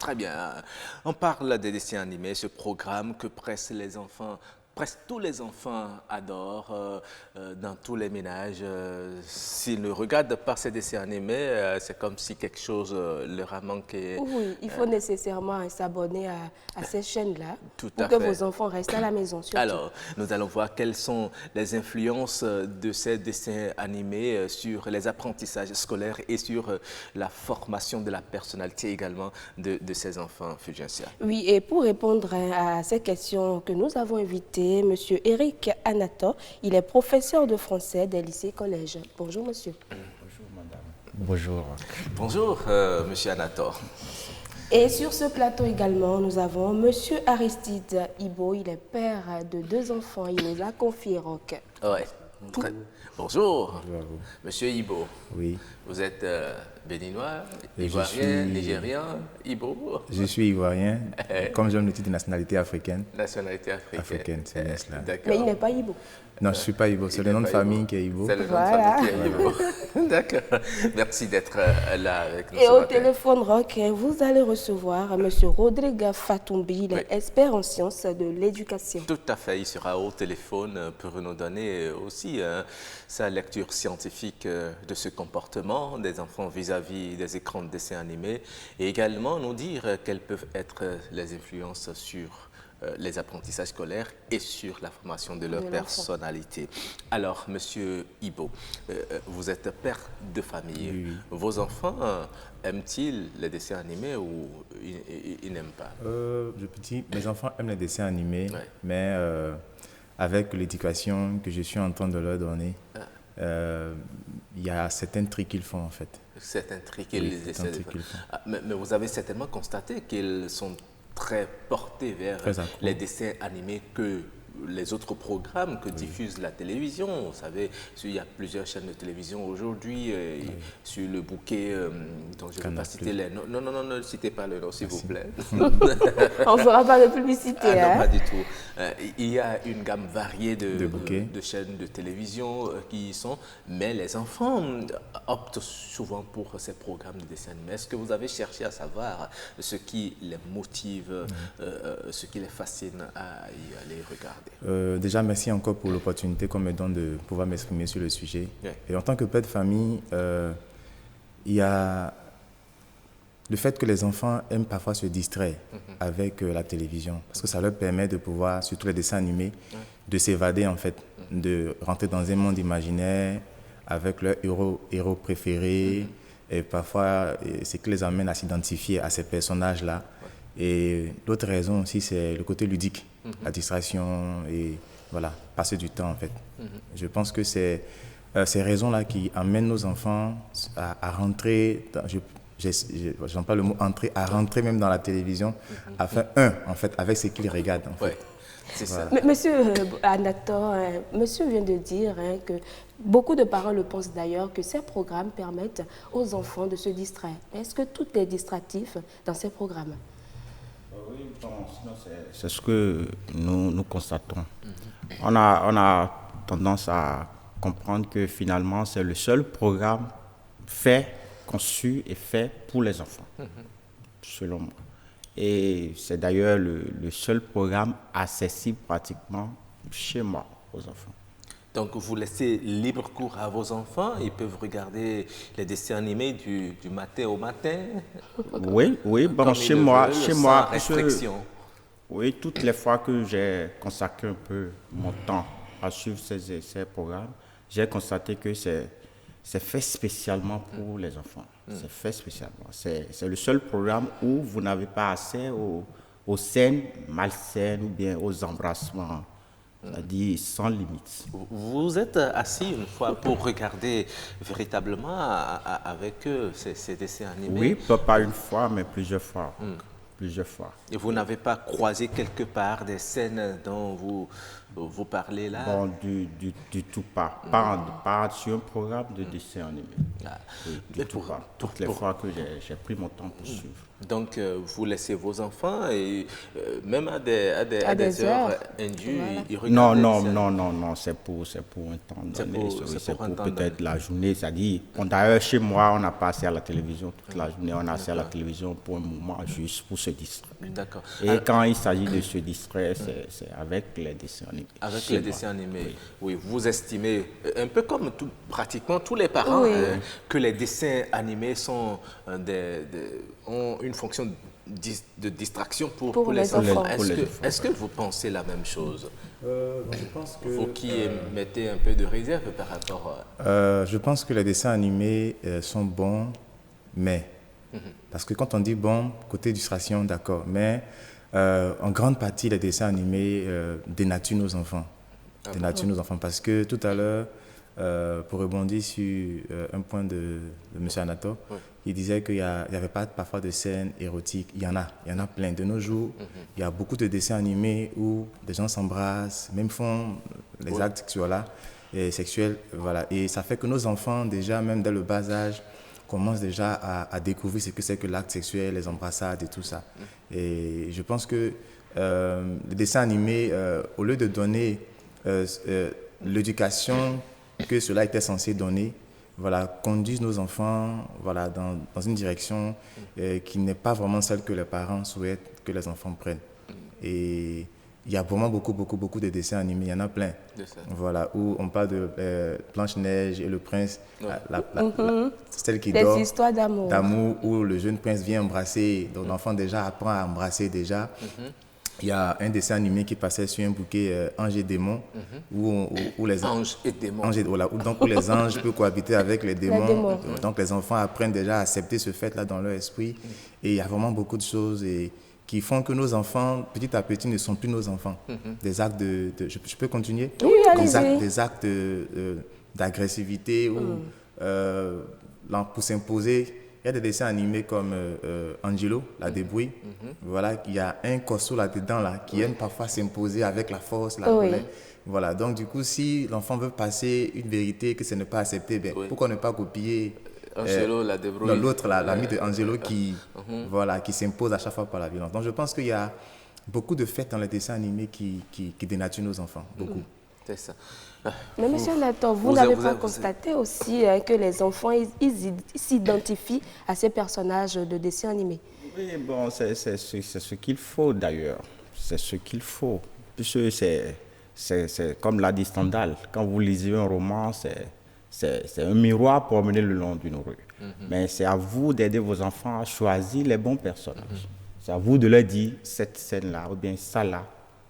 Très bien. On parle des dessins animés, ce programme que presque tous les enfants adorent dans tous les ménages. S'ils ne regardent pas ces dessins animés, c'est comme si quelque chose leur a manqué. Oui, il faut nécessairement s'abonner à ces chaînes-là Tout pour à que fait. vos enfants restent à la maison, surtout. Alors, nous allons voir quelles sont les influences de ces dessins animés sur les apprentissages scolaires et sur la formation de la personnalité également de ces enfants, Fulgencia. Oui, et pour répondre à ces questions que nous avons invité M. Eric Anator, il est professeur de français des lycées-collèges. Bonjour, monsieur. Bonjour, madame. Bonjour. Bonjour, Monsieur Anator. Et sur ce plateau également, nous avons M. Aristide Ibo. Il est père de 2 enfants. Il nous a confié Rock. Ouais. Bonjour, Bonjour à vous. Monsieur Ibo. Oui, Vous êtes béninois, Je ivoirien, suis- nigérien, Ibo, je suis ivoirien, comme j'ai un outil de nationalité africaine. nationalité africaine. Africaine, c'est bien cela. D'accord. Mais il n'est pas Ibo. Non, je ne suis pas Ibo, c'est Il le n'est nom de pas famille Ibo. qui est Ibo. C'est le nom Voilà. de famille qui est Ibo. D'accord. Merci d'être là avec nous Et ce au matin. téléphone Rock, vous allez recevoir M. Rodrigue Fatoumbi. Il est Oui. expert en sciences de l'éducation. Tout à fait, il sera au téléphone pour nous donner aussi sa lecture scientifique de ce comportement des enfants vis-à-vis des écrans de dessins animés et également nous dire quelles peuvent être les influences sur les apprentissages scolaires et sur la formation de leur De l'enfant. personnalité. Alors, Monsieur Ibo, vous êtes père de famille. Oui, oui. Vos enfants aiment-ils les dessins animés ou ils n'aiment pas? Je peux dire, mes enfants aiment les dessins animés, Ouais. mais avec l'éducation que je suis en train de leur donner, il y a certains trucs qu'ils font en fait. Certains trucs Oui, qu'ils certains essaient de trucs faire. qu'ils font. Mais vous avez certainement constaté qu'ils sont très portés vers Très accro. les dessins animés que les autres programmes que diffuse la télévision. Vous savez, il y a plusieurs chaînes de télévision aujourd'hui sur le bouquet dont je ne vais Canal+. pas citer les noms. Non, non, non, ne citez pas le nom, s'il vous plaît. On ne fera pas de publicité. Ah non, hein. pas du tout. Il y a une gamme variée De bouquets. de chaînes de télévision qui y sont, mais les enfants optent souvent pour ces programmes de dessin animé. Est-ce que vous avez cherché à savoir ce qui les motive, ce qui les fascine à y aller regarder? Déjà, merci encore pour l'opportunité qu'on me donne de pouvoir m'exprimer sur le sujet. Ouais. Et en tant que père de famille, il y a le fait que les enfants aiment parfois se distraire avec la télévision, parce que ça leur permet de pouvoir, surtout les dessins animés, de s'évader en fait, de rentrer dans un monde imaginaire avec leur héros préféré. Et parfois, c'est ce qui les amène à s'identifier à ces personnages-là. Et l'autre raison aussi, c'est le côté ludique, la distraction et voilà, passer du temps en fait. Je pense que c'est ces raisons-là qui amènent nos enfants à rentrer, j'emploie le mot entrer, à rentrer même dans la télévision, à faire en fait, avec ce qu'ils regardent en fait. Ouais, c'est ça. Mais monsieur Anator, monsieur vient de dire que beaucoup de parents le pensent d'ailleurs que ces programmes permettent aux enfants de se distraire. Est-ce que tout est distractif dans ces programmes? Oui, bon, sinon c'est ce que nous constatons. On a tendance à comprendre que finalement c'est le seul programme conçu et fait pour les enfants, selon moi. Et c'est d'ailleurs le seul programme accessible pratiquement chez moi aux enfants. Donc vous laissez libre cours à vos enfants, ils peuvent regarder les dessins animés du matin au matin. Oui, bon, Comme chez ils le moi, veulent, chez sans moi, restriction. oui, toutes les fois que j'ai consacré un peu mon temps à suivre ces programmes, j'ai constaté que c'est fait spécialement pour les enfants. C'est fait spécialement. C'est le seul programme où vous n'avez pas accès aux scènes malsaines ou bien aux embrassements, c'est-à-dire sans limite. Vous êtes assis une fois pour regarder véritablement avec eux ces dessins animés. Oui, pas une fois, mais plusieurs fois. Plusieurs fois. Et vous n'avez pas croisé quelque part des scènes dont vous vous parlez là? Bon, du tout pas. Pas sur un programme de dessin animé. Ah. Oui, Mais du tout pas. Toutes les pour- fois que j'ai pris mon temps pour suivre. Donc, vous laissez vos enfants et même à des des heures heures. indues, Voilà. ils Non, regardent non, les séries. non, non, non, c'est pour un temps C'est donné. pour- Oui, c'est c'est pour un pour temps peut-être donné. la journée. C'est-à-dire, bon, d'ailleurs, chez moi, on n'a pas assez à la télévision toute la journée. On a assez à la télévision pour un moment, juste pour se distraire. D'accord. Et quand il s'agit de se distraire, c'est avec les dessins animés. Avec Chez les moi. dessins animés, oui, vous estimez, un peu comme pratiquement tous les parents, Oui. que les dessins animés sont ont une fonction de distraction pour les les enfants. enfants. Pour les enfants, Est-ce que vous pensez la même chose? Je pense que... Vous qui mettez un peu de réserve par rapport à... Je pense que les dessins animés sont bons, mais... Parce que quand on dit bon, côté illustration, d'accord, mais en grande partie, les dessins animés dénaturent nos enfants. Dénaturent nos enfants. Parce que tout à l'heure, pour rebondir sur un point de M. Anato, il disait qu'il n'y avait pas parfois de scènes érotiques. Il y en a plein. De nos jours, il y a beaucoup de dessins animés où des gens s'embrassent, même font les actes sexuels, voilà. Et ça fait que nos enfants, déjà, même dès le bas âge, commencent déjà à découvrir ce que c'est que l'acte sexuel, les embrassades et tout ça. Et je pense que les dessins animés, au lieu de donner l'éducation que cela était censé donner, voilà, conduisent nos enfants voilà, dans une direction qui n'est pas vraiment celle que les parents souhaitent que les enfants prennent. Et il y a vraiment beaucoup de dessins animés, il y en a plein. Voilà, où on parle de Blanche-Neige et le prince, celle qui dort. Des histoires d'amour. D'amour, où le jeune prince vient embrasser, donc l'enfant déjà apprend à embrasser déjà. Il y a un dessin animé qui passait sur un bouquet Anges et démons, où les Anges et démons. voilà, où les anges peuvent cohabiter avec les démons. démons. Donc les enfants apprennent déjà à accepter ce fait-là dans leur esprit. Et il y a vraiment beaucoup de choses qui font que nos enfants, petit à petit, ne sont plus nos enfants. Des actes je peux continuer? Oui, allez-y. Des actes d'agressivité ou pour s'imposer. Il y a des dessins animés comme Angelo, la débrouille. Voilà, il y a un corso là-dedans qui aime parfois s'imposer avec la force, la colère. Voilà, donc du coup, si l'enfant veut passer une vérité que ce n'est pas accepté, pourquoi ne pas copier Angelo, la débrouille. l'autre, l'ami de Angelo qui s'impose à chaque fois par la violence. Donc je pense qu'il y a beaucoup de faits dans les dessins animés qui dénaturent nos enfants, beaucoup. C'est ça. Mais monsieur Nathan, vous n'avez pas constaté aussi que les enfants, ils s'identifient à ces personnages de dessins animés? Oui, bon, c'est ce qu'il faut d'ailleurs. C'est ce qu'il faut. Puisque c'est comme l'a dit Stendhal, quand vous lisez un roman, c'est un miroir pour mener le long d'une rue. Mais c'est à vous d'aider vos enfants à choisir les bons personnages. C'est à vous de leur dire, cette scène-là, ou bien ça là,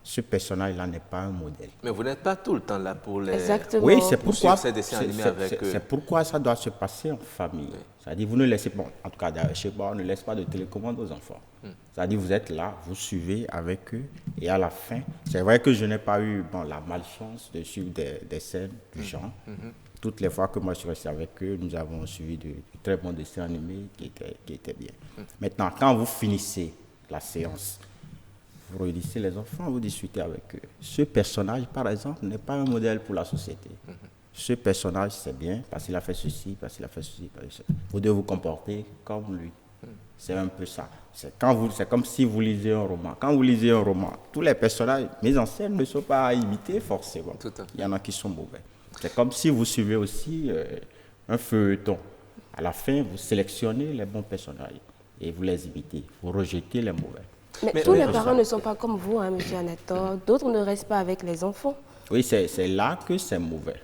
ce personnage-là n'est pas un modèle. Mais vous n'êtes pas tout le temps là pour les... Exactement. Oui, c'est pourquoi, ces dessins animés avec eux. c'est pourquoi ça doit se passer en famille. C'est-à-dire, vous ne laissez pas, en tout cas, chez moi, on ne laisse pas de télécommande aux enfants. C'est-à-dire, vous êtes là, vous suivez avec eux, et à la fin, c'est vrai que je n'ai pas eu la malchance de suivre des scènes du genre. Toutes les fois que moi je suis resté avec eux, nous avons suivi de très bons dessins animés qui étaient bien. Maintenant, quand vous finissez la séance, vous réunissez les enfants, vous discutez avec eux. Ce personnage, par exemple, n'est pas un modèle pour la société. Ce personnage, c'est bien parce qu'il a fait ceci, parce qu'il a fait ceci, parce que vous devez vous comporter comme lui. C'est un peu ça. C'est comme si vous lisez un roman. Quand vous lisez un roman, tous les personnages mis en scène ne sont pas à imiter forcément. Il y en a qui sont mauvais. C'est comme si vous suivez aussi un feuilleton. À la fin, vous sélectionnez les bons personnages et vous les imitez. Vous rejetez les mauvais. Mais tous les parents ne sont pas comme vous, hein, M. Anator. D'autres ne restent pas avec les enfants. Oui, c'est là que c'est mauvais.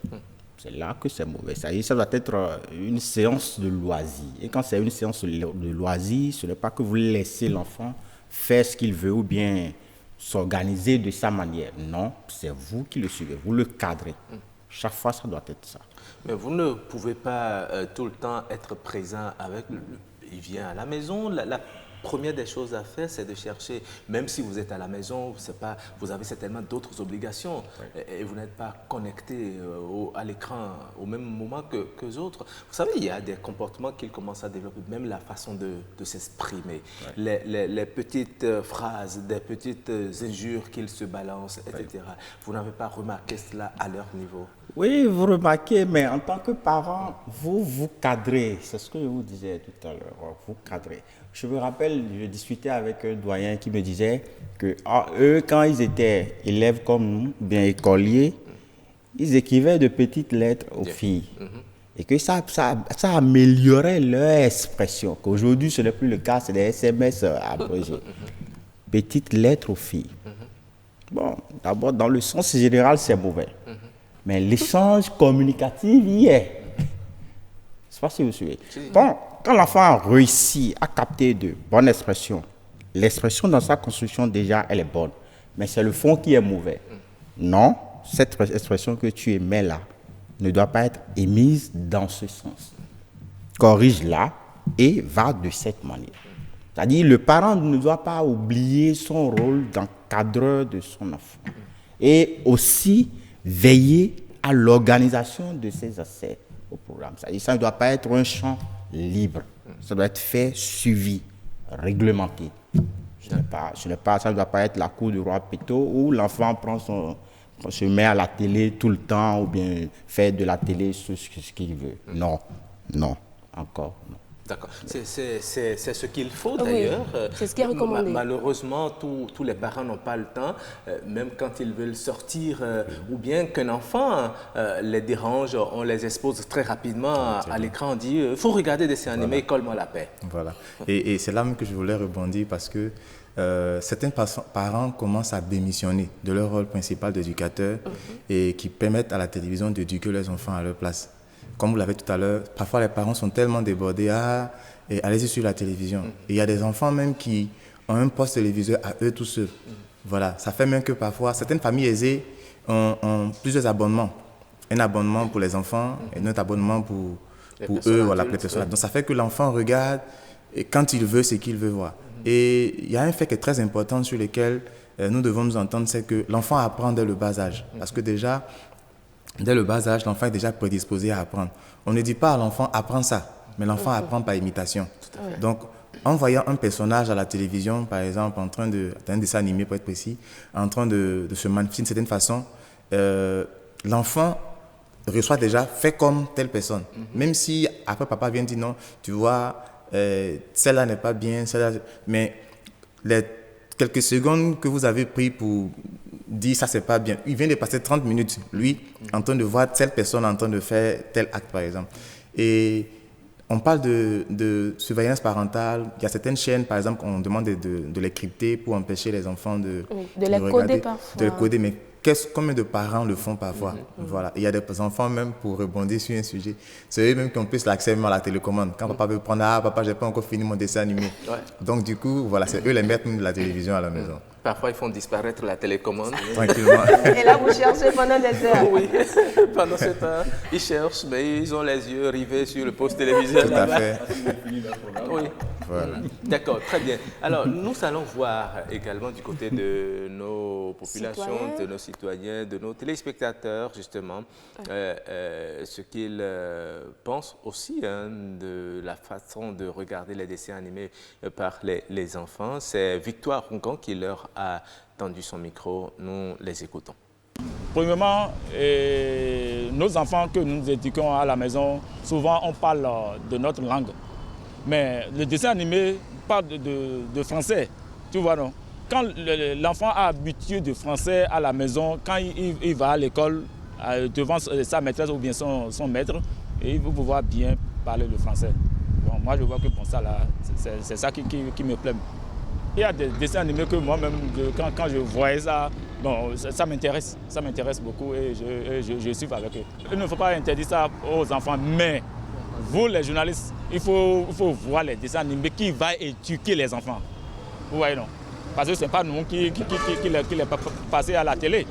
C'est là que c'est mauvais. Ça doit être une séance de loisir. Et quand c'est une séance de loisir, ce n'est pas que vous laissez l'enfant faire ce qu'il veut ou bien s'organiser de sa manière. Non, c'est vous qui le suivez, vous le cadrez. Chaque fois, ça doit être ça. Mais vous ne pouvez pas tout le temps être présent avec lui. Il vient à la maison, première des choses à faire, c'est de chercher, même si vous êtes à la maison, vous avez certainement d'autres obligations et vous n'êtes pas connecté à l'écran au même moment que les autres. Vous savez, il y a des comportements qu'ils commencent à développer, même la façon de s'exprimer, les petites phrases, des petites injures qu'ils se balancent, etc. Vous n'avez pas remarqué cela à leur niveau? Oui, vous remarquez, mais en tant que parent, vous cadrez. C'est ce que je vous disais tout à l'heure, vous cadrez. Je me rappelle, je discutais avec un doyen qui me disait que eux, quand ils étaient élèves comme nous, bien écoliers, ils écrivaient de petites lettres aux filles. Et que ça améliorait leur expression. Qu'aujourd'hui, ce n'est plus le cas, c'est des SMS abrégés. Petites lettres aux filles. Bon, d'abord, dans le sens général, c'est mauvais. Mais l'échange communicatif y est. Je ne sais pas si vous suivez. Bon, quand l'enfant a réussi à capter de bonnes expressions, l'expression dans sa construction, déjà, elle est bonne. Mais c'est le fond qui est mauvais. Non, cette expression que tu émets là ne doit pas être émise dans ce sens. Corrige-la et va de cette manière. C'est-à-dire, le parent ne doit pas oublier son rôle d'encadreur de son enfant. Et aussi, veiller à l'organisation de ces accès au programme. C'est-à-dire, ça ne doit pas être un champ libre. Ça doit être fait, suivi, réglementé. Ça ne doit pas être la cour du roi Péto où l'enfant se met à la télé tout le temps ou bien fait de la télé ce qu'il veut. Non, encore non. D'accord. C'est ce qu'il faut d'ailleurs. Oui, c'est ce qui est recommandé. Malheureusement, tous les parents n'ont pas le temps, même quand ils veulent sortir, ou bien qu'un enfant les dérange, on les expose très rapidement à l'écran, on dit « il faut regarder des dessins animés, colle-moi la paix ». Voilà. Et c'est là même que je voulais rebondir parce que certains parents commencent à démissionner de leur rôle principal d'éducateur et qui permettent à la télévision d'éduquer leurs enfants à leur place. Comme vous l'avez tout à l'heure, parfois les parents sont tellement débordés, allez-y sur la télévision. Et il y a des enfants même qui ont un poste téléviseur à eux tout seuls. Voilà, ça fait même que parfois, certaines familles aisées ont plusieurs abonnements. Un abonnement pour les enfants et un autre abonnement pour eux, voilà, pour les personnes. Donc ça fait que l'enfant regarde et quand il veut ce qu'il veut voir. Et il y a un fait qui est très important sur lequel nous devons nous entendre, c'est que l'enfant apprend dès le bas âge. Parce que déjà, dès le bas âge, l'enfant est déjà prédisposé à apprendre. On ne dit pas à l'enfant « apprends ça », mais l'enfant apprend par imitation. Donc, en voyant un personnage à la télévision, par exemple, dans un dessin animé pour être précis, en train de se manifester d'une certaine façon, l'enfant reçoit déjà « fais comme telle personne ». Même si après papa vient dire « non, tu vois, celle-là n'est pas bien, celle-là… » Mais les quelques secondes que vous avez pris pour dire ça c'est pas bien, il vient de passer 30 minutes, lui, en train de voir telle personne en train de faire tel acte par exemple. Et on parle de surveillance parentale, il y a certaines chaînes par exemple on demande de les crypter pour empêcher les enfants de les coder parfois. De les coder, mais combien de parents le font parfois? Voilà. Il y a des enfants même, pour rebondir sur un sujet, c'est eux même qui ont plus l'accès à la télécommande. Quand papa veut prendre, papa, j'ai pas encore fini mon dessin animé. Donc du coup, voilà, c'est eux les maîtres de la télévision à la maison. Parfois, ils font disparaître la télécommande. Tranquillement. Et là, vous cherchez pendant des heures. Oui, pendant ce temps, ils cherchent, mais ils ont les yeux rivés sur le poste téléviseur. Tout à fait. Oui. Voilà. D'accord, très bien. Alors, nous allons voir également du côté de nos populations, de nos citoyens, de nos téléspectateurs, justement, ce qu'ils pensent aussi de la façon de regarder les dessins animés par les enfants. C'est Victoire Rongan qui leur a tendu son micro. Nous les écoutons. Premièrement, nos enfants que nous éduquons à la maison, souvent on parle de notre langue. Mais le dessin animé parle de français, tu vois, non? Quand l'enfant a habitué de français à la maison, quand il va à l'école, devant sa maîtresse ou bien son maître, et il va pouvoir bien parler le français. Bon, moi, je vois que bon, ça, là, c'est ça qui me plaît. Il y a des dessins animés que moi-même, quand je voyais ça, bon, ça m'intéresse beaucoup et je suis avec eux. Il ne faut pas interdire ça aux enfants, mais vous, les journalistes, il faut voir les dessins animés qui vont éduquer les enfants. Vous voyez, non? Parce que ce n'est pas nous qui les passons à la télé.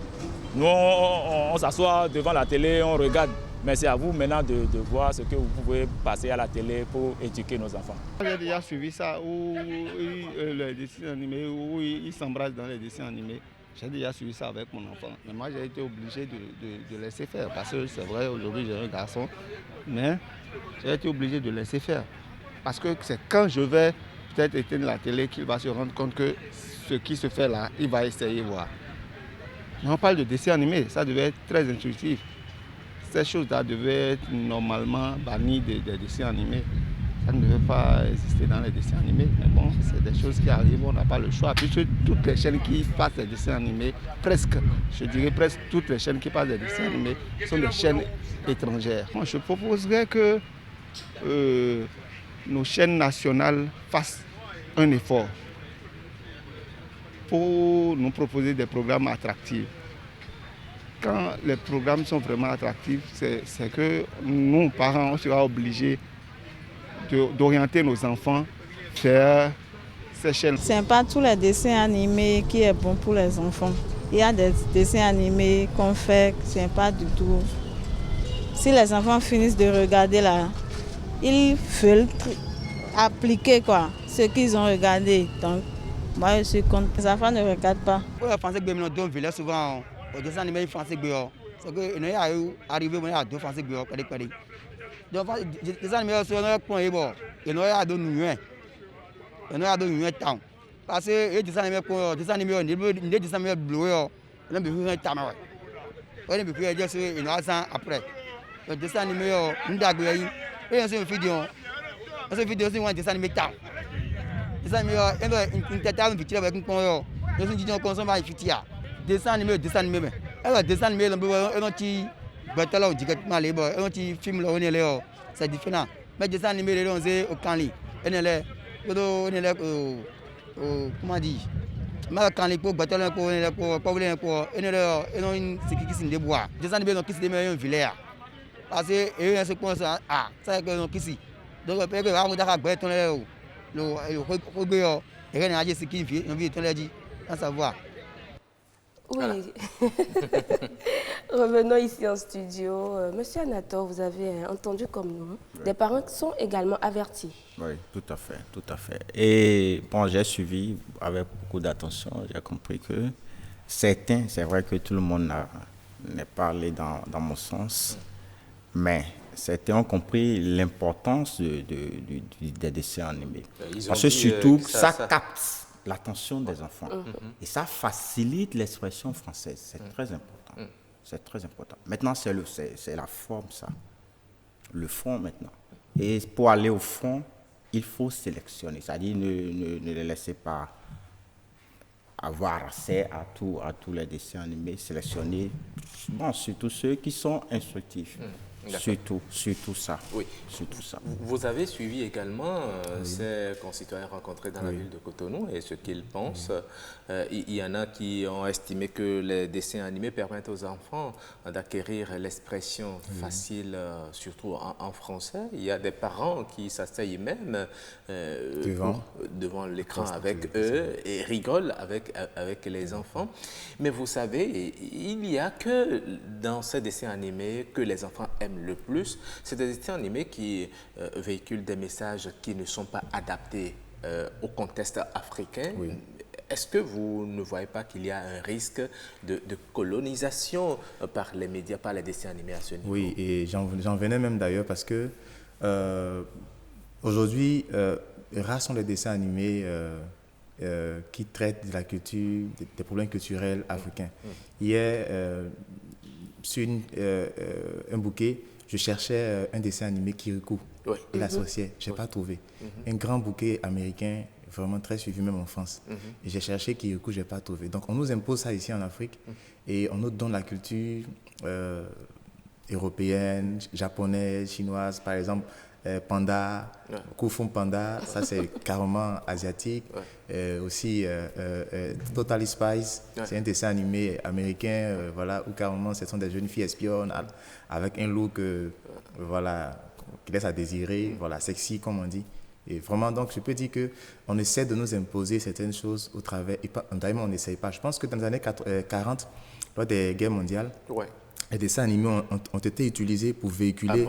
Nous, on s'assoit devant la télé, on regarde. Mais c'est à vous maintenant de voir ce que vous pouvez passer à la télé pour éduquer nos enfants. J'ai déjà suivi ça, où les dessins animés, où ils s'embrassent dans les dessins animés. J'ai déjà suivi ça avec mon enfant. Mais moi, j'ai été obligé de laisser faire. Parce que c'est vrai, aujourd'hui, j'ai un garçon. Mais j'ai été obligé de laisser faire. Parce que c'est quand je vais peut-être éteindre la télé qu'il va se rendre compte que ce qui se fait là, il va essayer de voir. Mais on parle de dessins animés, ça devait être très intuitif. Ces choses-là devaient être normalement bannies des dessins animés. Ça ne devait pas exister dans les dessins animés. Mais bon, c'est des choses qui arrivent, on n'a pas le choix. Puisque toutes les chaînes qui passent des dessins animés, presque, je dirais presque toutes les chaînes qui passent des dessins animés sont des chaînes étrangères. Moi, je proposerais que nos chaînes nationales fassent un effort pour nous proposer des programmes attractifs. Quand les programmes sont vraiment attractifs, c'est que nous, parents, on sera obligés d'orienter nos enfants vers ces chaînes. Ce n'est pas tous les dessins animés qui est bon pour les enfants. Il y a des dessins animés qu'on fait, ce n'est pas du tout. Si les enfants finissent de regarder là, ils veulent appliquer ce qu'ils ont regardé. Donc, moi je suis contre. Les enfants ne regardent pas. Les Français veulent souvent aux dessins animés français. C'est que nous arrivons à deux Français. Donc, les dessins animés sont ils n'ont pas de nuit. Ils n'ont pas de nuit temps. Parce que les dessins animés bleus, ils n'ont pas de temps. Ils n'ont pas de temps après. Les dessins animés, nous avons une vidéo. Une vidéo, c'est un dessin animé temps. Les dessins animés, une tête à une vidéo avec un point. Nous avons dit qu'on consomme une vidéo. Dessin animé. Alors, dessin animé, ils ont dit film c'est différent. Mais les dessins animés, c'est au Canli. Comment dire? Mais quand les pour battre pour une sécurité de bois. Les dessins animés, qui se démêlent un village. Parce que eux, se pensent à ça que nous ici. Donc, après que nous avons battu le et rien à dire ce qui vit, on l'a dit, sans savoir. Oui. Voilà. Revenons ici en studio. Monsieur Anator, vous avez entendu comme nous, Oui. des parents sont également avertis. Oui, tout à fait, tout à fait. Et bon, j'ai suivi avec beaucoup d'attention, j'ai compris que certains, c'est vrai que tout le monde n'a pas allé dans mon sens, mais certains ont compris l'importance des dessins animés. Parce que surtout, ça capte l'attention des enfants. Et ça facilite l'expression française. C'est très important. C'est très important. Maintenant, c'est la forme, ça. Le fond, maintenant. Et pour aller au fond, il faut sélectionner. C'est-à-dire ne les laissez pas avoir accès à tous les dessins animés. Sélectionner, bon, surtout ceux qui sont instructifs. Surtout ça. Oui. Surtout ça. Vous avez suivi également ces concitoyens rencontrés dans la ville de Cotonou et ce qu'ils pensent. Il y en a qui ont estimé que les dessins animés permettent aux enfants d'acquérir l'expression facile, surtout en français. Il y a des parents qui s'asseyent même devant l'écran avec eux et rigolent avec les enfants. Mais vous savez, il n'y a que dans ces dessins animés que les enfants aiment le plus. C'est des dessins animés qui véhiculent des messages qui ne sont pas adaptés au contexte africain. Oui. Est-ce que vous ne voyez pas qu'il y a un risque de colonisation par les médias, par les dessins animés à ce niveau? Oui, et j'en venais même d'ailleurs parce que aujourd'hui, rares sont les dessins animés qui traitent de la culture, des problèmes culturels africains. Hier, sur un bouquet, je cherchais un dessin animé Kirikou et l'associais. Je n'ai pas trouvé. Un grand bouquet américain, vraiment très suivi même en France. Et j'ai cherché Kirikou, je n'ai pas trouvé. Donc on nous impose ça ici en Afrique et on nous donne la culture européenne, japonaise, chinoise, par exemple. Panda, Kung-Fu Panda, ça c'est carrément asiatique. Aussi Totally Spies, c'est un dessin animé américain, voilà, où carrément ce sont des jeunes filles espionnes avec un look voilà, qui laisse à désirer, voilà, sexy comme on dit. Et vraiment, donc je peux dire qu'on essaie de nous imposer certaines choses au travers, et pas, on n'essaye pas. Je pense que dans les années 40, lors des guerres mondiales, les dessins animés ont été utilisés pour véhiculer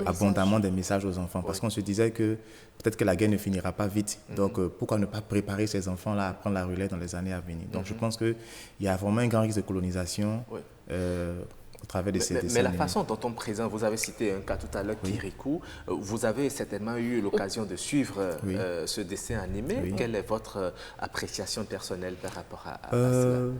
abondamment des messages aux enfants. Parce qu'on se disait que peut-être que la guerre ne finira pas vite. Donc, pourquoi ne pas préparer ces enfants-là à prendre la relève dans les années à venir? Donc, je pense qu'il y a vraiment un grand risque de colonisation au travers de ces dessins mais la animés. façon dont on présente, vous avez cité un cas tout à l'heure, Kirikou, vous avez certainement eu l'occasion de suivre ce dessin animé. Quelle est votre appréciation personnelle par rapport à cela?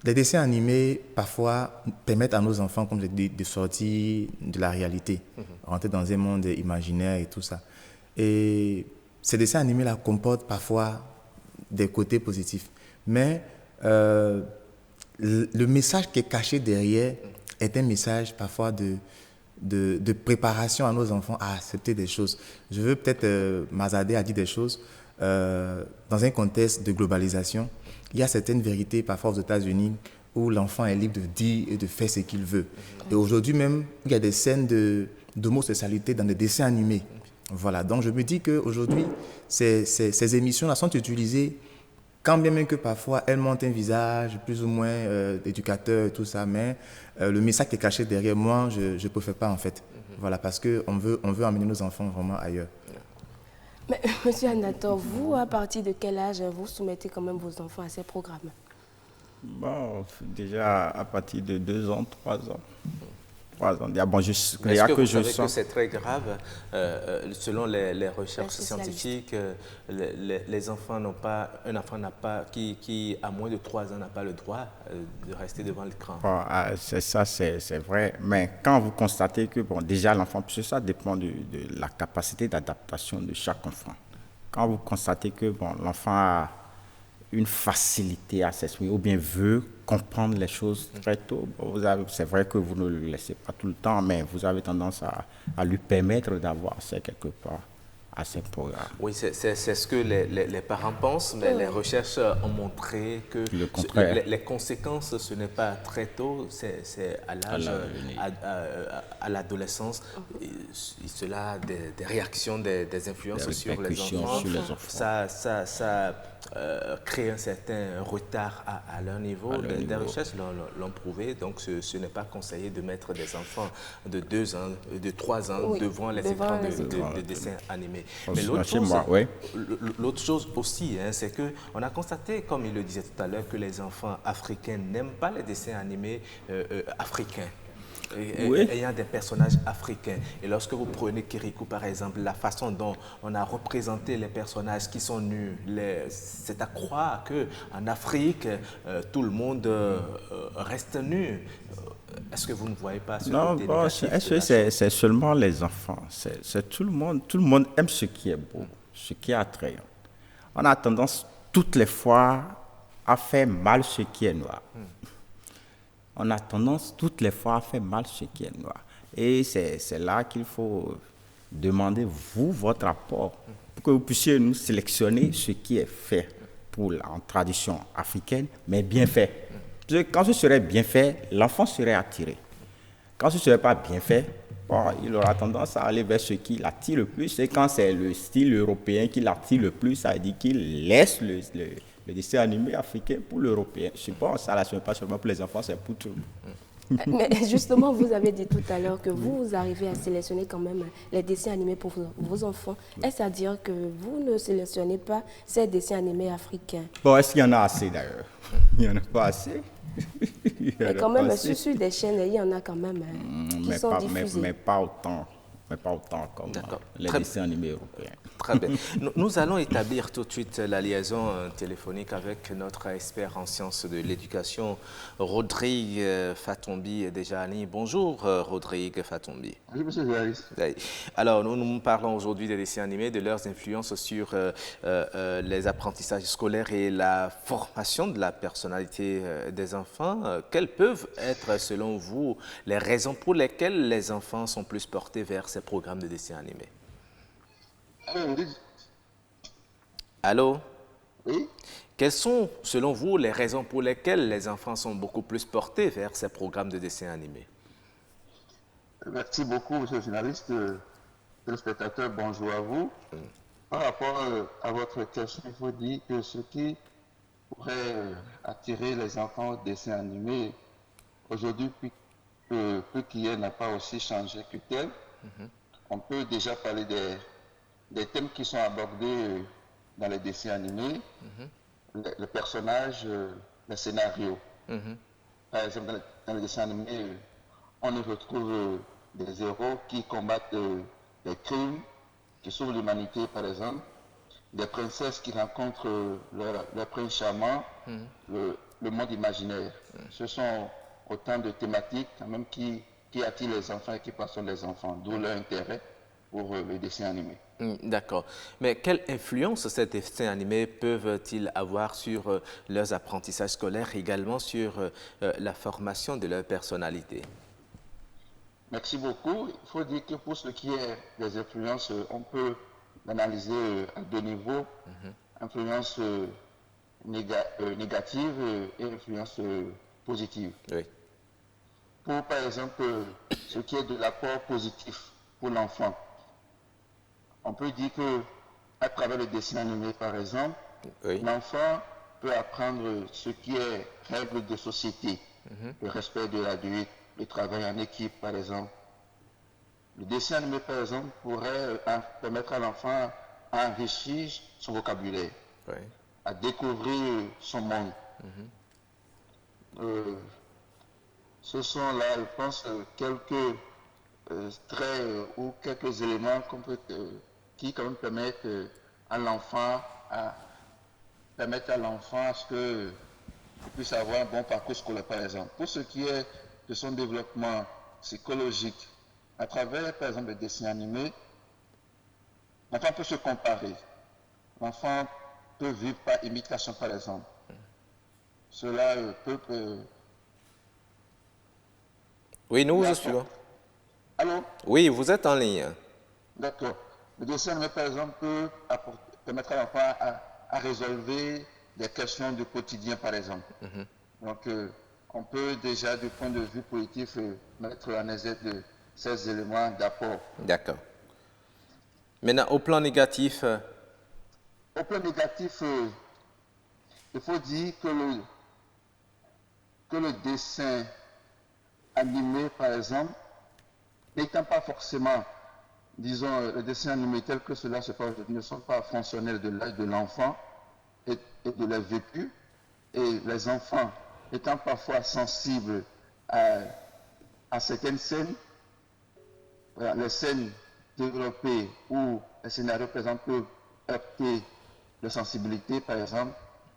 Les dessins animés, parfois, permettent à nos enfants, comme je dis, de sortir de la réalité, rentrer dans un monde imaginaire et tout ça. Et ces dessins animés-là comportent parfois des côtés positifs. Mais le message qui est caché derrière est un message parfois de préparation à nos enfants à accepter des choses. Je veux peut-être, Mazadeh a dit des choses, dans un contexte de globalisation, il y a certaines vérités parfois aux États-Unis où l'enfant est libre de dire et de faire ce qu'il veut. Et aujourd'hui même, il y a des scènes d'homosexualité dans des dessins animés. Voilà, donc je me dis qu'aujourd'hui, ces émissions-là sont utilisées, quand bien même que parfois elles montrent un visage plus ou moins d'éducateur et tout ça, mais le message qui est caché derrière moi, je ne préfère pas en fait. Voilà, parce qu'on veut emmener nos enfants vraiment ailleurs. Mais, Monsieur Anatole, vous, à partir de quel âge vous soumettez quand même vos enfants à ces programmes? Bon, déjà à partir de 2 ans, 3 ans. 3 ans. Bon, est-ce que vous savez que c'est très grave? Selon les recherches scientifiques, les enfants n'ont pas, un enfant n'a pas, qui a moins de 3 ans n'a pas le droit de rester devant l'écran. Bon, ça, c'est vrai. Mais quand vous constatez que, bon, déjà l'enfant, puisque ça dépend de la capacité d'adaptation de chaque enfant. Quand vous constatez que, bon, l'enfant a une facilité à s'exprimer ou bien veut comprendre les choses très tôt, bon, c'est vrai que vous ne le laissez pas tout le temps, mais vous avez tendance à lui permettre d'avoir ça quelque part à ces programmes. Oui, c'est ce que les parents pensent, mais les recherches ont montré que les conséquences, ce n'est pas très tôt, c'est à l'âge, à l'adolescence. Cela a des réactions, des influences sur les enfants. Ça crée un certain retard à leur niveau. Des recherches l'ont prouvé, donc ce n'est pas conseillé de mettre des enfants de 2 ans, de 3 ans devant les écrans de dessins animés. Mais l'autre chose aussi, c'est qu'on a constaté, comme il le disait tout à l'heure, que les enfants africains n'aiment pas les dessins animés africains. Ayant des personnages africains. Et lorsque vous prenez Kirikou, par exemple, la façon dont on a représenté les personnages qui sont nus, c'est à croire qu'en Afrique, tout le monde reste nu. Est-ce que vous ne voyez pas ce côté négatif? C'est seulement les enfants. C'est tout le monde. Tout le monde aime ce qui est beau, ce qui est attrayant. On a tendance toutes les fois à faire mal ce qui est noir. On a tendance toutes les fois à faire mal ce qui est noir. Et c'est là qu'il faut demander, vous, votre apport, pour que vous puissiez nous sélectionner ce qui est fait en tradition africaine, mais bien fait. Parce que quand ce serait bien fait, l'enfant serait attiré. Quand ce ne serait pas bien fait, bon, il aura tendance à aller vers ce qui l'attire le plus. Et quand c'est le style européen qui l'attire le plus, ça veut dire qu'il laisse le dessin animé africain pour l'européen. Je pense que ça, ce n'est pas seulement pour les enfants, c'est pour tout le monde. Mais justement, vous avez dit tout à l'heure que vous arrivez à sélectionner quand même les dessins animés pour vos enfants. Est-ce à dire que vous ne sélectionnez pas ces dessins animés africains? Bon, est-ce qu'il y en a assez d'ailleurs? Il n'y en a pas assez. Mais quand même, sur des chaînes, il y en a quand même qui sont diffusés. Mais pas autant comme les dessins animés européens. Très bien. Nous allons établir tout de suite la liaison téléphonique avec notre expert en sciences de l'éducation, Rodrigue Fatombi, déjà en ligne. Bonjour Rodrigue Fatombi. Oui, monsieur Joaris. Alors, nous parlons aujourd'hui des dessins animés, de leurs influences sur les apprentissages scolaires et la formation de la personnalité des enfants. Quelles peuvent être, selon vous, les raisons pour lesquelles les enfants sont plus portés vers ces programmes de dessins animés? Allô? Oui. Quelles sont, selon vous, les raisons pour lesquelles les enfants sont beaucoup plus portés vers ces programmes de dessins animés? Merci beaucoup, monsieur le journaliste. Téléspectateurs, bonjour à vous. Par rapport à votre question, il faut dire que ce qui pourrait attirer les enfants aux dessins animés aujourd'hui, peu qu'hier n'a pas aussi changé que tel. On peut déjà parler des thèmes qui sont abordés dans les dessins animés, les personnages, les scénarios. Par exemple, dans les dessins animés, on y retrouve des héros qui combattent des crimes, qui sauvent l'humanité, par exemple, des princesses qui rencontrent leur prince charmant, le monde imaginaire. Ce sont autant de thématiques quand même qui attirent les enfants et qui passionnent les enfants, d'où leur intérêt pour le dessin animé. D'accord. Mais quelle influence ces dessins animés peuvent-ils avoir sur leurs apprentissages scolaires et également sur la formation de leur personnalité? Merci beaucoup. Il faut dire que pour ce qui est des influences, on peut l'analyser à deux niveaux. Influence négative et influence positive. Oui. Pour, par exemple, ce qui est de l'apport positif pour l'enfant, on peut dire que à travers le dessin animé, par exemple, l'enfant peut apprendre ce qui est règles de société, le respect de l'adulte, le travail en équipe, par exemple. Le dessin animé, par exemple, pourrait permettre à l'enfant à enrichir son vocabulaire, à découvrir son monde. Ce sont là, je pense, quelques traits ou quelques éléments qui quand même permettent à l'enfant à ce qu'il puisse avoir un bon parcours scolaire, par exemple. Pour ce qui est de son développement psychologique, à travers, par exemple, les dessins animés, l'enfant peut se comparer. L'enfant peut vivre par imitation, par exemple. Cela peut... Oui, nous vous suivons. Allô? Oui, vous êtes en ligne. D'accord. Le dessin animé, par exemple, peut permettre à l'enfant à résolver des questions du quotidien, par exemple. Donc, on peut déjà, du point de vue positif, mettre en exergue de ces éléments d'apport. D'accord. Maintenant, au plan négatif... Au plan négatif, il faut dire que le dessin animé, par exemple, n'étant pas forcément, disons, le dessin animé tel que cela se passe, ne sont pas fonctionnels de l'âge de l'enfant et de leur vécu. Et les enfants étant parfois sensibles à certaines scènes, les scènes développées ou les scénarios, par exemple, peuvent heurter leur sensibilité, par exemple,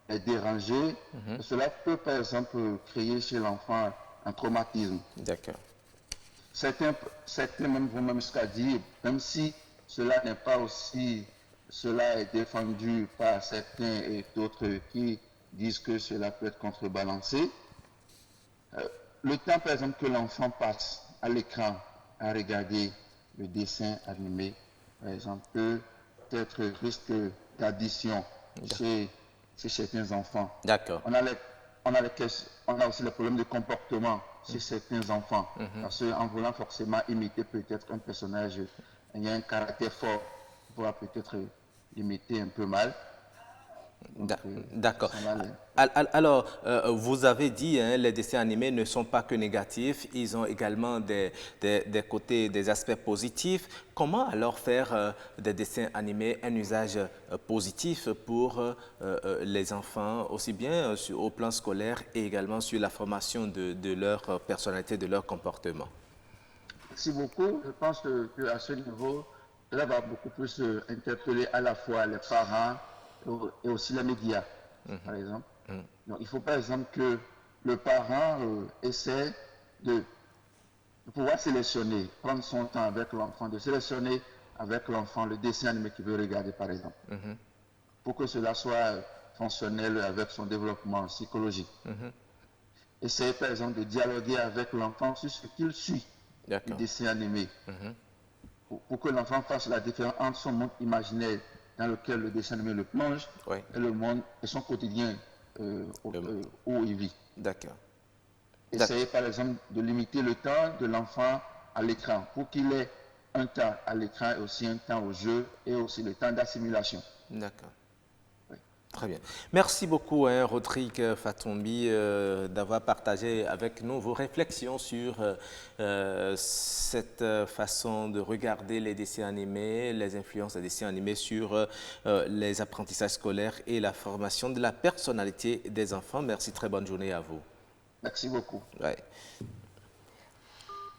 les déranger. Cela peut, par exemple, créer chez l'enfant un traumatisme. D'accord. Certains même vont même jusqu'à dire, même si cela n'est pas aussi, cela est défendu par certains et d'autres qui disent que cela peut être contrebalancé. Le temps, par exemple, que l'enfant passe à l'écran à regarder le dessin animé, par exemple, peut être risque d'addiction chez certains enfants. D'accord. On a aussi les problèmes de comportement chez certains enfants. Parce qu'en voulant forcément imiter peut-être un personnage ayant un caractère fort, on pourra peut-être l'imiter un peu mal. D'accord. Alors, vous avez dit, les dessins animés ne sont pas que négatifs, ils ont également des côtés, des aspects positifs. Comment alors faire des dessins animés un usage positif pour les enfants, aussi bien au plan scolaire et également sur la formation de leur personnalité, de leur comportement? Merci beaucoup. Je pense qu'à ce niveau, cela va beaucoup plus interpeller à la fois les parents et aussi les médias, par exemple. Donc, il faut par exemple que le parent essaie de pouvoir sélectionner, prendre son temps avec l'enfant, de sélectionner avec l'enfant le dessin animé qu'il veut regarder, par exemple, pour que cela soit fonctionnel avec son développement psychologique. Essayer par exemple de dialoguer avec l'enfant sur ce qu'il suit du dessin animé, pour que l'enfant fasse la différence entre son monde imaginaire dans lequel le dessin animé le plonge et le monde et son quotidien où il vit. D'accord. Essayer par exemple de limiter le temps de l'enfant à l'écran pour qu'il ait un temps à l'écran et aussi un temps au jeu et aussi le temps d'assimilation. D'accord. Très bien. Merci beaucoup, Rodrigue Fatombi, d'avoir partagé avec nous vos réflexions sur cette façon de regarder les dessins animés, les influences des dessins animés sur les apprentissages scolaires et la formation de la personnalité des enfants. Merci, très bonne journée à vous. Merci beaucoup. Ouais.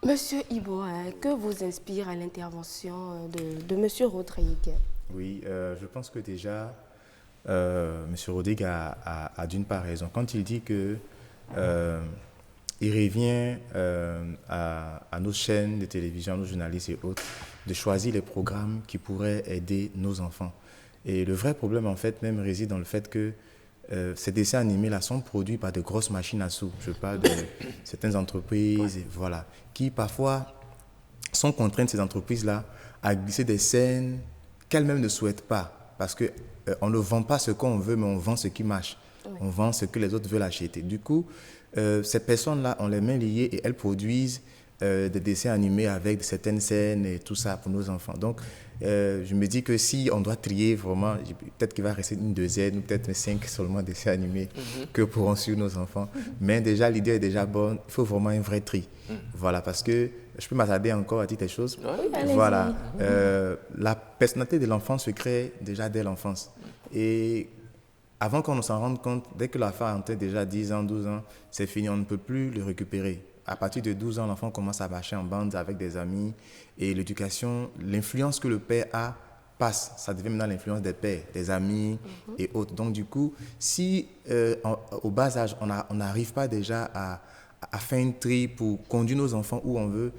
Monsieur Ibo, que vous inspire l'intervention de Monsieur Rodrigue? Oui, je pense que déjà, Monsieur Rodrigue a d'une part raison. Quand il dit que il revient à nos chaînes de télévision, à nos journalistes et autres, de choisir les programmes qui pourraient aider nos enfants. Et le vrai problème, en fait, même réside dans le fait que ces dessins animés-là sont produits par de grosses machines à sous. Je parle de certaines entreprises, et voilà, qui parfois sont contraintes, ces entreprises-là, à glisser des scènes qu'elles-mêmes ne souhaitent pas. Parce qu'on ne vend pas ce qu'on veut, mais on vend ce qui marche. Oui. On vend ce que les autres veulent acheter. Du coup, ces personnes-là ont les mains liées et elles produisent des dessins animés avec certaines scènes et tout ça pour nos enfants. Donc, je me dis que si on doit trier vraiment, peut-être qu'il va rester une douzaine ou peut-être 5 seulement dessins animés que pourront suivre nos enfants. Mais déjà, l'idée est déjà bonne. Il faut vraiment un vrai tri. Voilà, parce que je peux m'attarder encore à dire des choses. Oui, voilà, la personnalité de l'enfant se crée déjà dès l'enfance. Et avant qu'on s'en rende compte, dès que l'enfant a déjà 10 ans, 12 ans, c'est fini, on ne peut plus le récupérer. À partir de 12 ans, l'enfant commence à marcher en bande avec des amis et l'éducation, l'influence que le père a passe. Ça devient maintenant l'influence des pères, des amis et autres. Donc du coup, si au bas âge, on n'arrive pas déjà à faire une tri pour conduire nos enfants où on veut,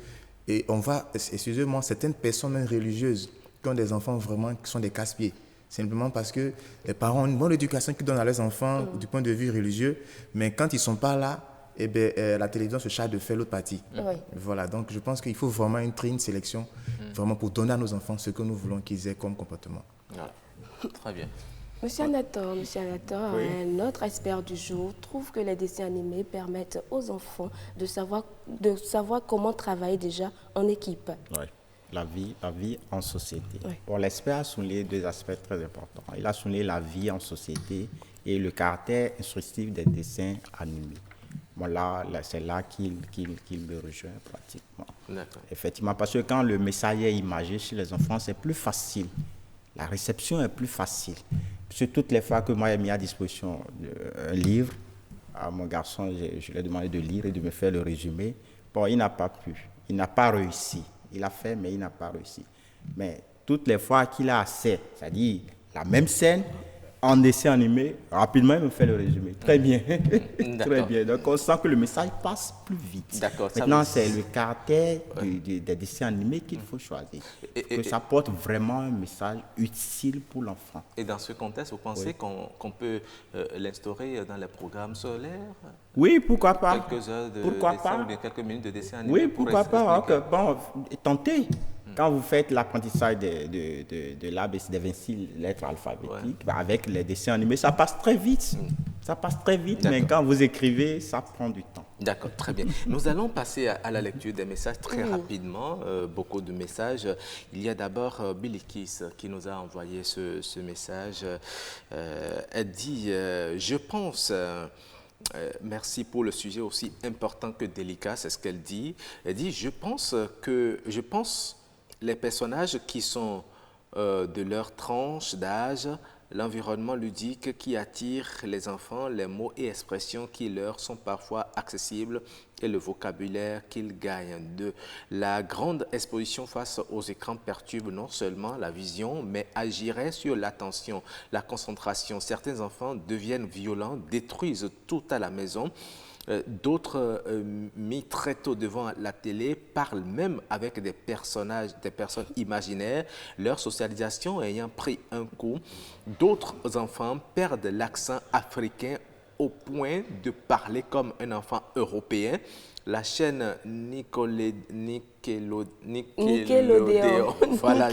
et on va, excusez-moi, certaines personnes même religieuses qui ont des enfants vraiment qui sont des casse-pieds. Simplement parce que les parents ont une bonne éducation qu'ils donnent à leurs enfants du point de vue religieux, mais quand ils ne sont pas là, eh bien, la télévision se charge de faire l'autre partie. Oui. Voilà, donc je pense qu'il faut vraiment une sélection vraiment pour donner à nos enfants ce que nous voulons qu'ils aient comme comportement. Voilà. Très bien. Monsieur Anator, oui. Notre expert du jour trouve que les dessins animés permettent aux enfants de savoir comment travailler déjà en équipe. Oui. La vie en société. Oui. Bon, l'expert a souligné deux aspects très importants. Il a souligné la vie en société et le caractère instructif des dessins animés. Bon, là c'est là qu'il me rejoint pratiquement. Effectivement, parce que quand le message est imagé chez les enfants, c'est plus facile. La réception est plus facile. Parce que toutes les fois que moi j'ai mis à disposition un livre, à mon garçon, je lui ai demandé de lire et de me faire le résumé. Bon, il n'a pas pu. Il n'a pas réussi. Il a fait, mais il n'a pas réussi. Mais toutes les fois qu'il a assez, c'est-à-dire la même scène, en dessin animé, rapidement, il me fait le résumé. Très bien. Très bien. Donc, on sent que le message passe plus vite. Maintenant, c'est le caractère des dessins animés qu'il faut choisir. Que ça porte vraiment un message utile pour l'enfant. Et dans ce contexte, vous pensez qu'on peut l'instaurer dans les programmes scolaires? Oui, pourquoi pas. Quelques heures de dessin ou bien quelques minutes de dessin animé? Oui, pourquoi pas. Okay. Bon, tentez. Quand vous faites l'apprentissage de l'ABC, des 26 lettres alphabétiques, avec les dessins animés, ça passe très vite. Ça passe très vite, mais quand vous écrivez, ça prend du temps. D'accord, très bien. Nous allons passer à la lecture des messages très rapidement. Beaucoup de messages. Il y a d'abord Bilikis qui nous a envoyé ce message. Elle dit « Je pense... merci pour le sujet aussi important que délicat, c'est ce qu'elle dit. Elle dit « Je pense les personnages qui sont de leur tranche d'âge, l'environnement ludique qui attire les enfants, les mots et expressions qui leur sont parfois accessibles et le vocabulaire qu'ils gagnent. La grande exposition face aux écrans perturbe non seulement la vision, mais agirait sur l'attention, la concentration. Certains enfants deviennent violents, détruisent tout à la maison. D'autres, mis très tôt devant la télé, parlent même avec des personnes imaginaires, leur socialisation ayant pris un coup. D'autres enfants perdent l'accent africain au point de parler comme un enfant européen. La chaîne Nickelodeon, voilà,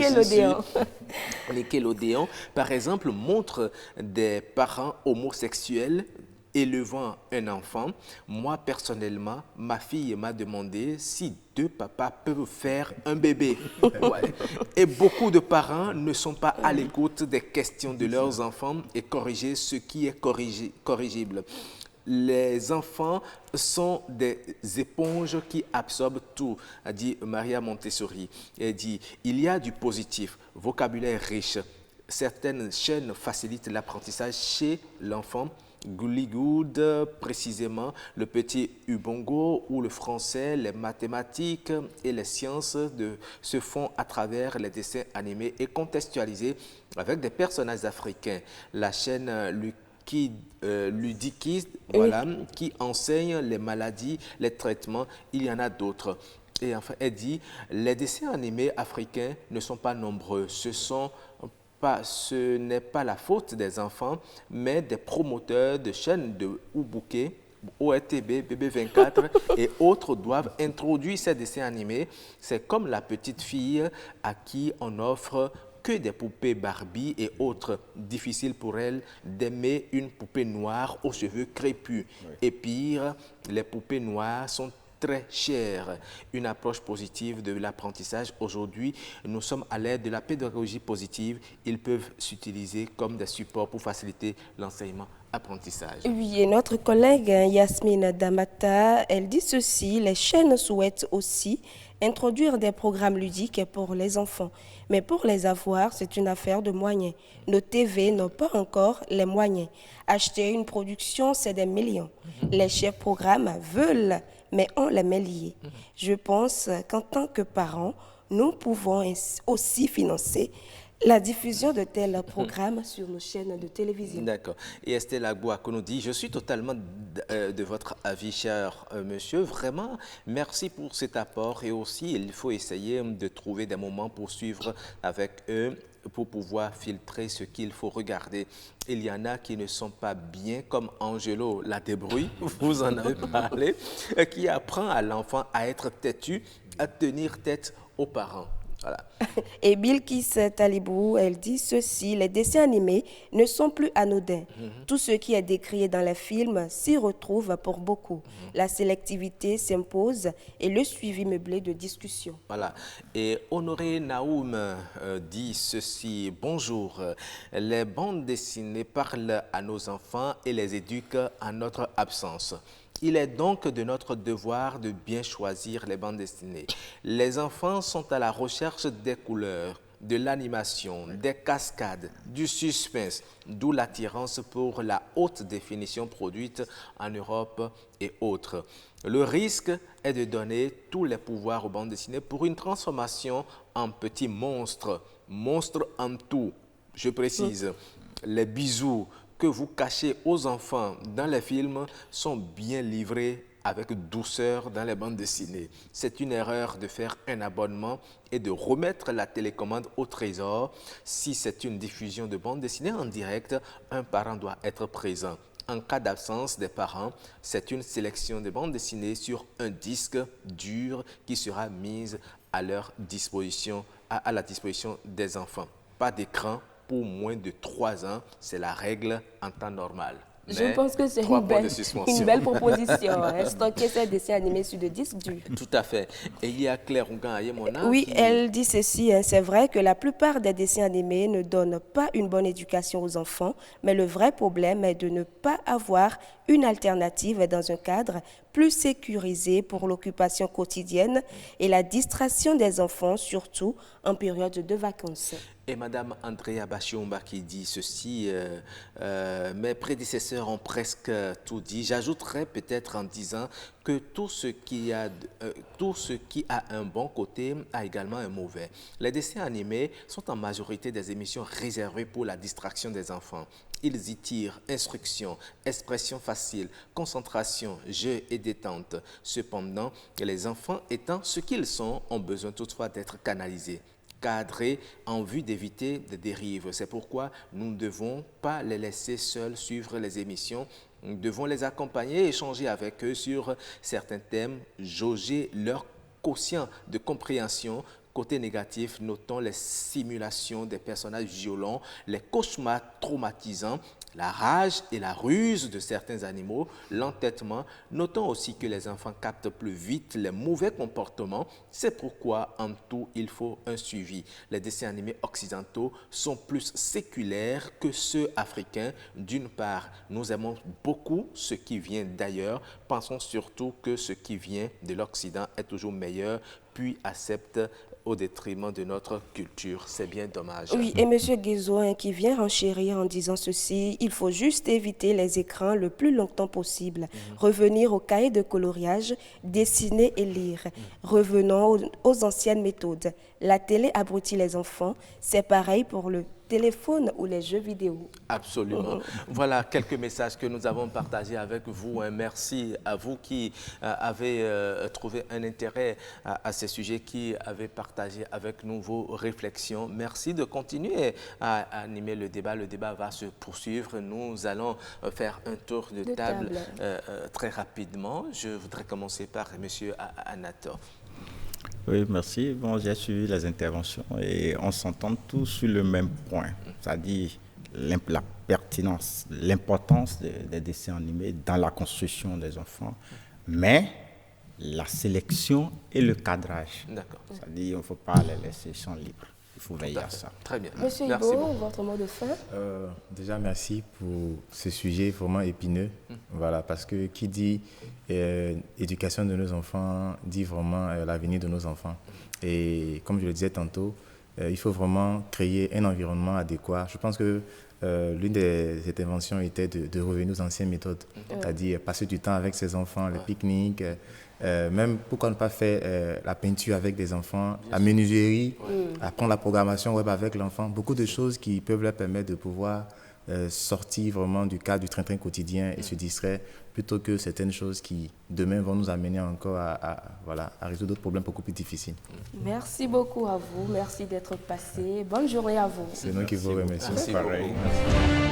Nickelodeon, par exemple, montre des parents homosexuels élevant un enfant, moi personnellement, ma fille m'a demandé si 2 papas peuvent faire un bébé. Ouais. Et beaucoup de parents ne sont pas à l'écoute des questions de leurs enfants et corriger ce qui est corrigible. Les enfants sont des éponges qui absorbent tout, a dit Maria Montessori. Elle dit, il y a du positif, vocabulaire riche. Certaines chaînes facilitent l'apprentissage chez l'enfant. Gullygood, précisément, le petit Ubongo, où le français, les mathématiques et les sciences se font à travers les dessins animés et contextualisés avec des personnages africains. La chaîne Ludikid, voilà, qui enseigne les maladies, les traitements, il y en a d'autres. Et enfin, elle dit, les dessins animés africains ne sont pas nombreux, ce n'est pas la faute des enfants, mais des promoteurs de chaînes de Ubouké, ORTB, BB24 et autres doivent introduire ces dessins animés. C'est comme la petite fille à qui on offre que des poupées Barbie et autres. Difficile pour elle d'aimer une poupée noire aux cheveux crépus. Oui. Et pire, les poupées noires sont très chères. Une approche positive de l'apprentissage. Aujourd'hui, nous sommes à l'ère de la pédagogie positive. Ils peuvent s'utiliser comme des supports pour faciliter l'enseignement-apprentissage. Oui, et notre collègue Yasmine Damata, elle dit ceci, les chaînes souhaitent aussi introduire des programmes ludiques pour les enfants. Mais pour les avoir, c'est une affaire de moyens. Nos TV n'ont pas encore les moyens. Acheter une production, c'est des millions. Les chefs programmes veulent, mais on les met liés. Je pense qu'en tant que parents, nous pouvons aussi financer la diffusion de tels programmes sur nos chaînes de télévision. D'accord. Et Estelle Agboako nous dit, je suis totalement de votre avis, cher monsieur. Vraiment, merci pour cet apport. Et aussi, il faut essayer de trouver des moments pour suivre avec eux, pour pouvoir filtrer ce qu'il faut regarder. Il y en a qui ne sont pas bien, comme Angelo la débrouille, vous en avez parlé, qui apprend à l'enfant à être têtu, à tenir tête aux parents. Voilà. Et Bilkis Talibou, elle dit ceci, les dessins animés ne sont plus anodins. Tout ce qui est décrit dans les films s'y retrouve pour beaucoup. La sélectivité s'impose et le suivi meublé de discussion. Voilà. Et Honoré Naoum dit ceci, bonjour, les bandes dessinées parlent à nos enfants et les éduquent en notre absence. Il est donc de notre devoir de bien choisir les bandes dessinées. Les enfants sont à la recherche des couleurs, de l'animation, des cascades, du suspense, d'où l'attirance pour la haute définition produite en Europe et autres. Le risque est de donner tous les pouvoirs aux bandes dessinées pour une transformation en petits monstres, monstres en tout. Je précise, les bisous que vous cachez aux enfants dans les films sont bien livrés avec douceur dans les bandes dessinées. C'est une erreur de faire un abonnement et de remettre la télécommande au trésor. Si c'est une diffusion de bandes dessinées en direct, un parent doit être présent. En cas d'absence des parents, c'est une sélection de bandes dessinées sur un disque dur qui sera mise à leur disposition, à la disposition des enfants. Pas d'écran pour moins de 3 ans, c'est la règle en temps normal. Je pense que c'est une belle proposition, stocker ces dessins animés sur des disques durs. Tout à fait. Et il y a Claire Ougan-Ayemona. Oui, elle dit ceci, c'est vrai que la plupart des dessins animés ne donnent pas une bonne éducation aux enfants, mais le vrai problème est de ne pas avoir une alternative dans un cadre plus sécurisé pour l'occupation quotidienne et la distraction des enfants, surtout en période de vacances. Et Mme Andrea Bachiomba qui dit ceci, mes prédécesseurs ont presque tout dit. J'ajouterais peut-être en disant que tout ce qui a un bon côté a également un mauvais. Les dessins animés sont en majorité des émissions réservées pour la distraction des enfants. Ils y tirent instruction, expression facile, concentration, jeu et détente. Cependant, les enfants étant ce qu'ils sont, ont besoin toutefois d'être canalisés, cadrés en vue d'éviter des dérives. C'est pourquoi nous ne devons pas les laisser seuls suivre les émissions. Nous devons les accompagner et échanger avec eux sur certains thèmes, jauger leur quotient de compréhension Côté négatif, notons les simulations des personnages violents, les cauchemars traumatisants, la rage et la ruse de certains animaux, l'entêtement. Notons aussi que les enfants captent plus vite les mauvais comportements. C'est pourquoi, en tout, il faut un suivi. Les dessins animés occidentaux sont plus séculaires que ceux africains. D'une part, nous aimons beaucoup ce qui vient d'ailleurs. Pensons surtout que ce qui vient de l'Occident est toujours meilleur, puis accepte au détriment de notre culture. C'est bien dommage. Oui, et M. Guézo qui vient renchérir en disant ceci, il faut juste éviter les écrans le plus longtemps possible. Revenir au cahier de coloriage, dessiner et lire. Revenons aux anciennes méthodes. La télé abrutit les enfants. C'est pareil pour le téléphone ou les jeux vidéo. Absolument. Voilà quelques messages que nous avons partagés avec vous. Merci à vous qui avez trouvé un intérêt à ces sujets, qui avez partagé avec nous vos réflexions. Merci de continuer à animer le débat. Le débat va se poursuivre. Nous allons faire un tour de table très rapidement. Je voudrais commencer par M. Anator. Oui, merci. Bon, j'ai suivi les interventions et on s'entend tous sur le même point, c'est-à-dire la pertinence, l'importance des dessins animés dans la construction des enfants, mais la sélection et le cadrage. D'accord. C'est-à-dire qu'il ne faut pas les laisser champ libre. Il faut veiller à ça. Très bien. Monsieur Merci Ibo, beaucoup. votre mot de fin? Déjà, merci pour ce sujet vraiment épineux. Voilà, parce que qui dit éducation de nos enfants dit vraiment l'avenir de nos enfants. Et comme je le disais tantôt, il faut vraiment créer un environnement adéquat. Je pense que l'une des interventions était de revenir aux anciennes méthodes, c'est-à-dire passer du temps avec ses enfants, les pique-niques, même pourquoi ne pas faire la peinture avec des enfants, la menuiserie, apprendre la programmation web avec l'enfant, beaucoup de choses qui peuvent leur permettre de pouvoir sortir vraiment du cadre du train-train quotidien et se distraire, plutôt que certaines choses qui demain vont nous amener encore à résoudre d'autres problèmes beaucoup plus difficiles. Merci beaucoup à vous, merci d'être passé. Bonne journée à vous. C'est nous qui vous remercions. Merci Pareil. beaucoup.